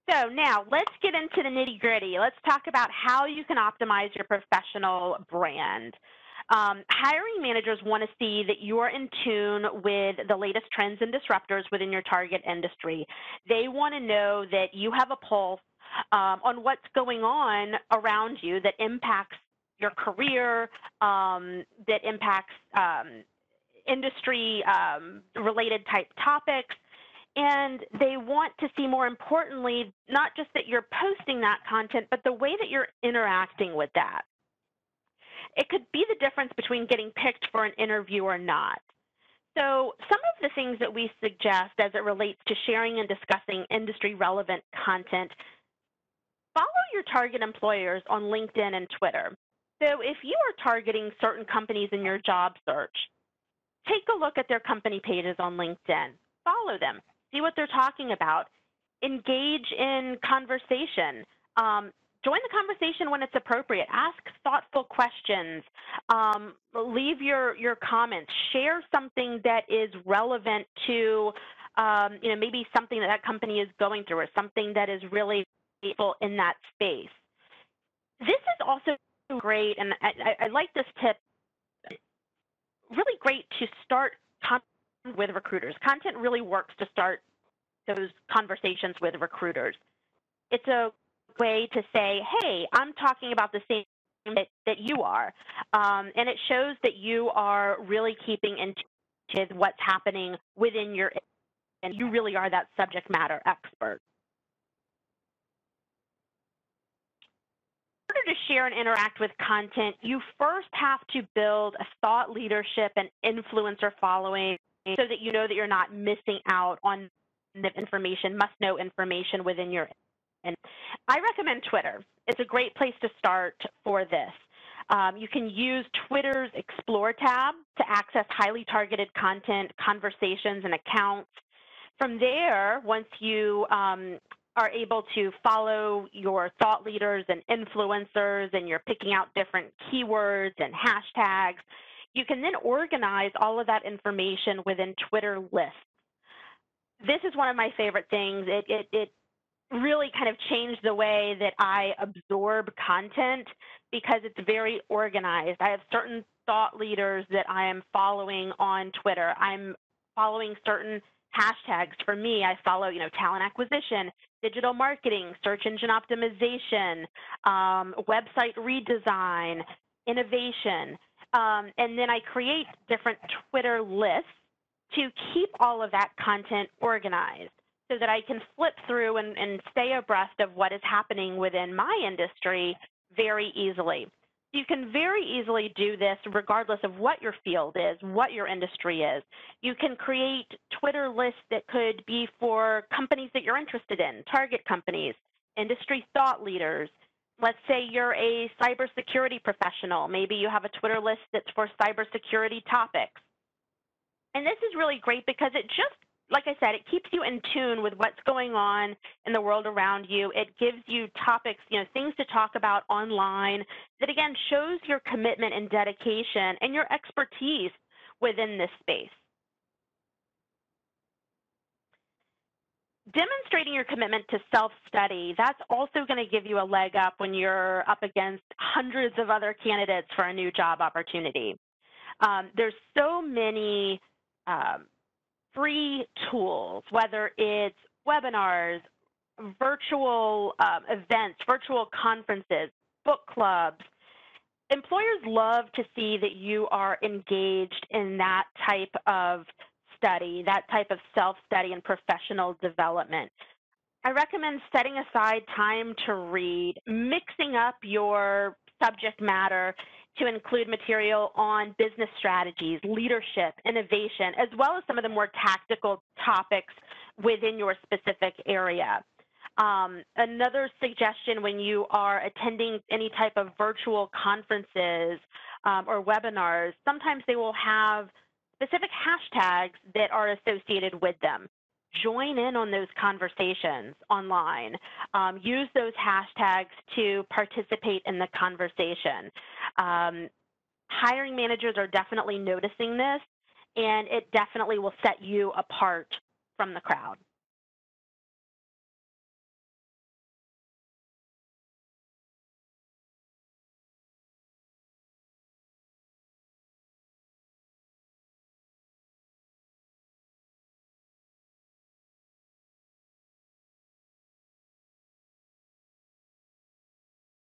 So now let's get into the nitty gritty. Let's talk about how you can optimize your professional brand. Hiring managers want to see that you are in tune with the latest trends and disruptors within your target industry. They want to know that you have a pulse on what's going on around you that impacts your career, that impacts industry related type topics. And they want to see, more importantly, not just that you're posting that content, but the way that you're interacting with that. It could be the difference between getting picked for an interview or not. So some of the things that we suggest as it relates to sharing and discussing industry relevant content: follow your target employers on LinkedIn and Twitter. So if you are targeting certain companies in your job search, take a look at their company pages on LinkedIn. Follow them. See what they're talking about. Engage in conversation. Join the conversation when it's appropriate. Ask thoughtful questions. Leave your comments. Share something that is relevant to maybe something that company is going through, or something that is really useful in that space. This is also great, and I like this tip. Really great to start content with recruiters. Content really works to start those conversations with recruiters. It's a way to say, hey, I'm talking about the same that you are. And it shows that you are really keeping in tune with what's happening within your, and you really are that subject matter expert. In order to share and interact with content, you first have to build a thought leadership and influencer following so that you know that you're not missing out on the information, must-know information within your. And I recommend Twitter. It's a great place to start for this. You can use Twitter's Explore tab to access highly targeted content, conversations, and accounts. From there, once you are able to follow your thought leaders and influencers, and you're picking out different keywords and hashtags, you can then organize all of that information within Twitter lists. This is one of my favorite things. It really kind of changed the way that I absorb content because it's very organized. I have certain thought leaders that I am following on Twitter. I'm following certain hashtags. For me, I follow, talent acquisition, digital marketing, search engine optimization, website redesign, innovation. And then I create different Twitter lists to keep all of that content organized so that I can flip through and stay abreast of what is happening within my industry very easily. You can very easily do this regardless of what your field is, what your industry is. You can create Twitter lists that could be for companies that you're interested in, target companies, industry thought leaders. Let's say you're a cybersecurity professional. Maybe you have a Twitter list that's for cybersecurity topics. And this is really great because it just, like I said, it keeps you in tune with what's going on in the world around you. It gives you topics, things to talk about online that, again, shows your commitment and dedication and your expertise within this space. Demonstrating your commitment to self-study, that's also going to give you a leg up when you're up against hundreds of other candidates for a new job opportunity. There's so many free tools, whether it's webinars, virtual events, virtual conferences, book clubs. Employers love to see that you are engaged in that type of study, that type of self-study and professional development. I recommend setting aside time to read, mixing up your subject matter to include material on business strategies, leadership, innovation, as well as some of the more tactical topics within your specific area. Another suggestion when you are attending any type of virtual conferences or webinars, sometimes they will have specific hashtags that are associated with them. Join in on those conversations online. Use those hashtags to participate in the conversation. Hiring managers are definitely noticing this, and it definitely will set you apart from the crowd.